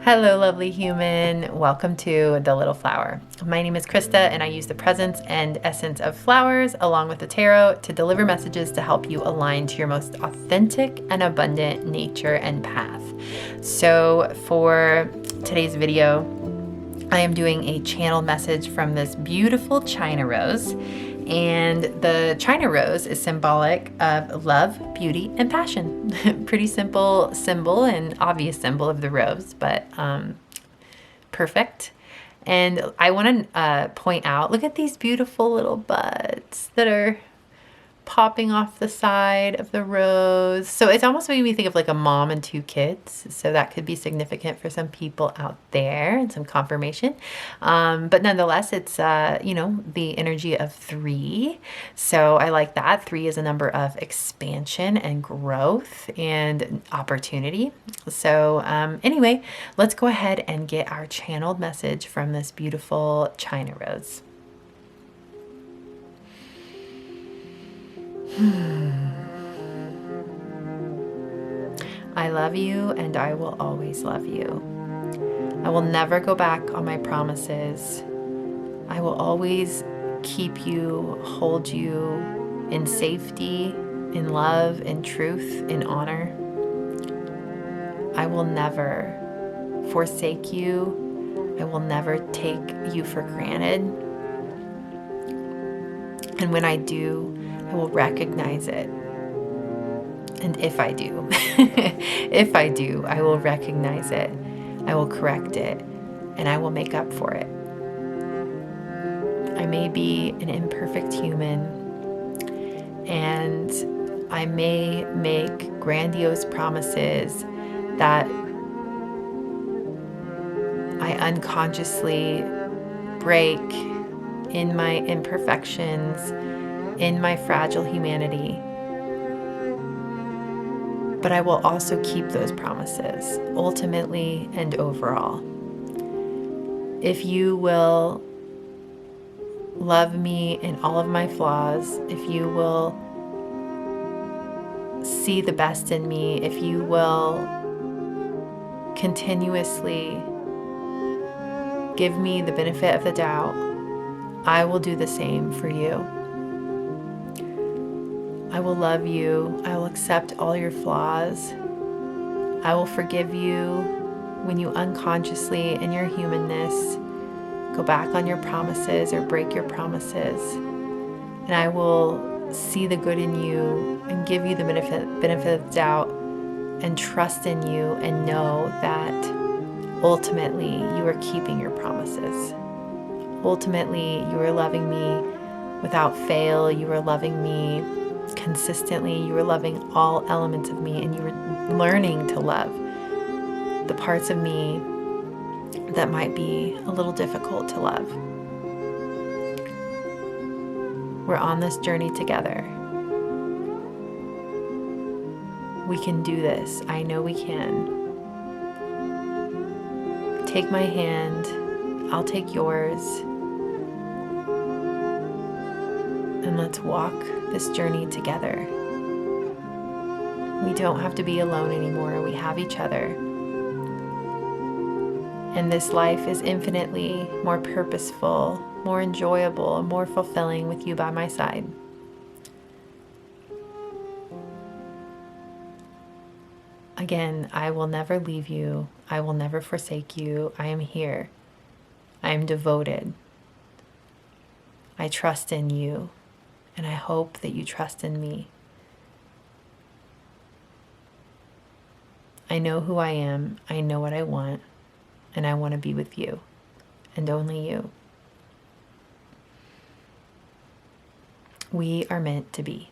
Hello, lovely human. Welcome to The Little Flower. My name is Krista, and I use the presence and essence of flowers along with the tarot to deliver messages to help you align to your most authentic and abundant nature and path. So for today's video, I am doing a channeled message from this beautiful China rose. And the China rose is symbolic of love, beauty, and passion. Pretty simple symbol and obvious symbol of the rose, but perfect. And I want to point out, look at these beautiful little buds that are popping off the side of the rose. So it's almost making me think of like a mom and two kids. So that could be significant for some people out there and some confirmation. But nonetheless, it's, the energy of 3. So I like that. 3 is a number of expansion and growth and opportunity. So anyway, let's go ahead and get our channeled message from this beautiful China rose. I love you and I will always love you. I will never go back on my promises. I will always keep you, hold you in safety, in love, in truth, in honor. I will never forsake you. I will never take you for granted. And when I do, I will recognize it. And if I do, I will recognize it. I will correct it, and I will make up for it. I may be an imperfect human, and I may make grandiose promises that I unconsciously break in my imperfections, in my fragile humanity. But I will also keep those promises, ultimately and overall. If you will love me in all of my flaws, if you will see the best in me, if you will continuously give me the benefit of the doubt, I will do the same for you. I will love you. I will accept all your flaws. I will forgive you when you unconsciously, in your humanness, go back on your promises or break your promises. And I will see the good in you and give you the benefit of the doubt and trust in you and know that ultimately you are keeping your promises. Ultimately, you are loving me without fail. You are loving me consistently. You are loving all elements of me, and you are learning to love the parts of me that might be a little difficult to love. We're on this journey together. We can do this. I know we can. Take my hand. I'll take yours. And let's walk this journey together. We don't have to be alone anymore. We have each other. And this life is infinitely more purposeful, more enjoyable, and more fulfilling with you by my side. Again, I will never leave you. I will never forsake you. I am here. I am devoted. I trust in you. And I hope that you trust in me. I know who I am. I know what I want. And I want to be with you. And only you. We are meant to be.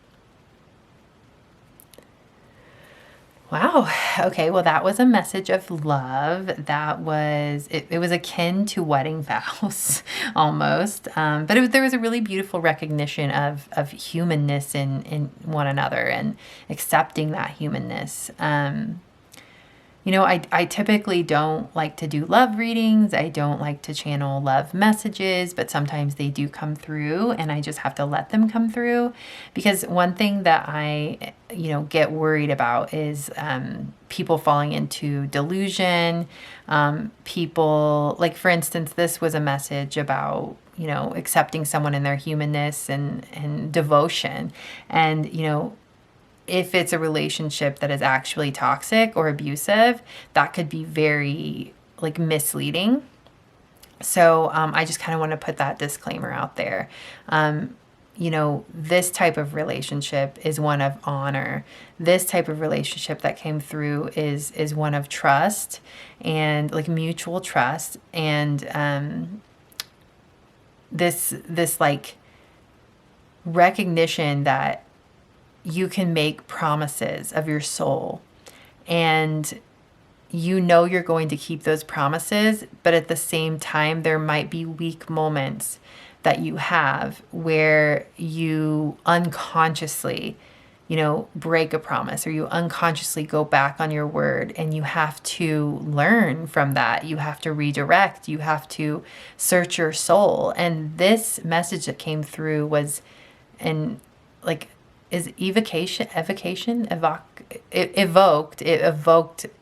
Wow. Okay. Well, that was a message of love. That was, it was akin to wedding vows almost. But there was a really beautiful recognition of humanness in one another and accepting that humanness. I typically don't like to do love readings. I don't like to channel love messages, but sometimes they do come through and I just have to let them come through. Because one thing that I, get worried about is people falling into delusion. People, like for instance, this was a message about, accepting someone in their humanness and devotion. And, if it's a relationship that is actually toxic or abusive, that could be very misleading. So I just kind of want to put that disclaimer out there. This type of relationship is one of honor. This type of relationship that came through is one of trust and mutual trust. And this recognition that you can make promises of your soul and you're going to keep those promises, but at the same time, there might be weak moments that you have where you unconsciously, break a promise or you unconsciously go back on your word, and you have to learn from that. You have to redirect, you have to search your soul. And this message that came through was it evoked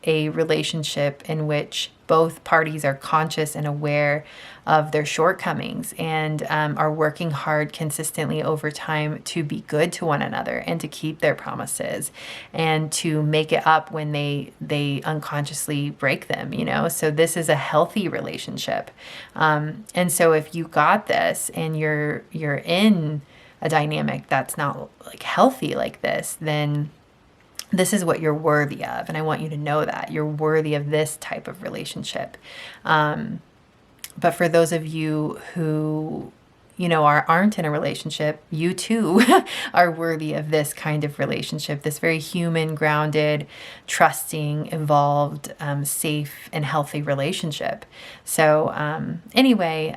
a relationship in which both parties are conscious and aware of their shortcomings and are working hard consistently over time to be good to one another and to keep their promises and to make it up when they unconsciously break them, So this is a healthy relationship. And so if you got this and you're in a dynamic that's not healthy like this, then this is what you're worthy of. And I want you to know that you're worthy of this type of relationship. But for those of you who, aren't in a relationship, you too are worthy of this kind of relationship, this very human, grounded, trusting, evolved, safe and healthy relationship. So anyway,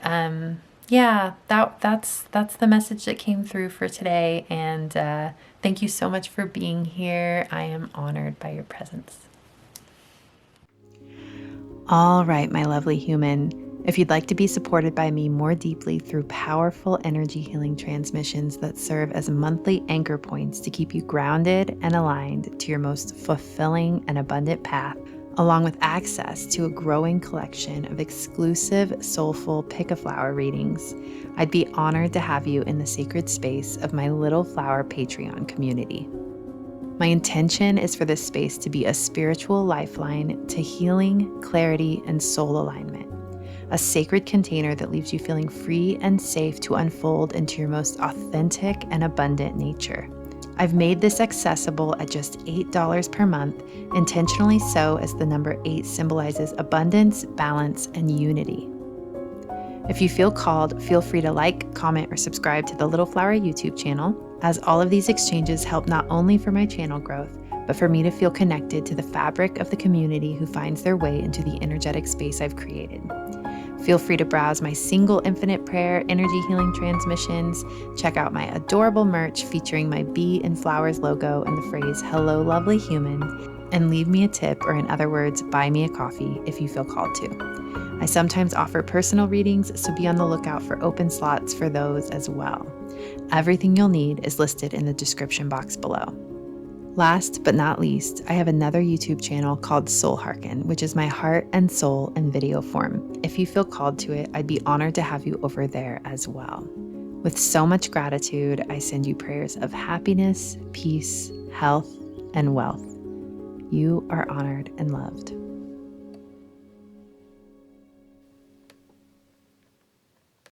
yeah, that's the message that came through for today. And thank you so much for being here. I am honored by your presence. All right, my lovely human. If you'd like to be supported by me more deeply through powerful energy healing transmissions that serve as monthly anchor points to keep you grounded and aligned to your most fulfilling and abundant path, along with access to a growing collection of exclusive soulful pick a flower readings, I'd be honored to have you in the sacred space of my Little Flower Patreon community. My intention is for this space to be a spiritual lifeline to healing, clarity, and soul alignment, a sacred container that leaves you feeling free and safe to unfold into your most authentic and abundant nature. I've made this accessible at just $8 per month, intentionally so as the number 8 symbolizes abundance, balance, and unity. If you feel called, feel free to like, comment, or subscribe to the Little Flower YouTube channel, as all of these exchanges help not only for my channel growth, but for me to feel connected to the fabric of the community who finds their way into the energetic space I've created. Feel free to browse my single infinite prayer energy healing transmissions, check out my adorable merch featuring my bee and flowers logo and the phrase, "Hello, lovely human," and leave me a tip, or in other words, buy me a coffee if you feel called to. I sometimes offer personal readings, so be on the lookout for open slots for those as well. Everything you'll need is listed in the description box below. Last but not least, I have another YouTube channel called Soul Hearken, which is my heart and soul in video form. If you feel called to it, I'd be honored to have you over there as well. With so much gratitude, I send you prayers of happiness, peace, health, and wealth. You are honored and loved.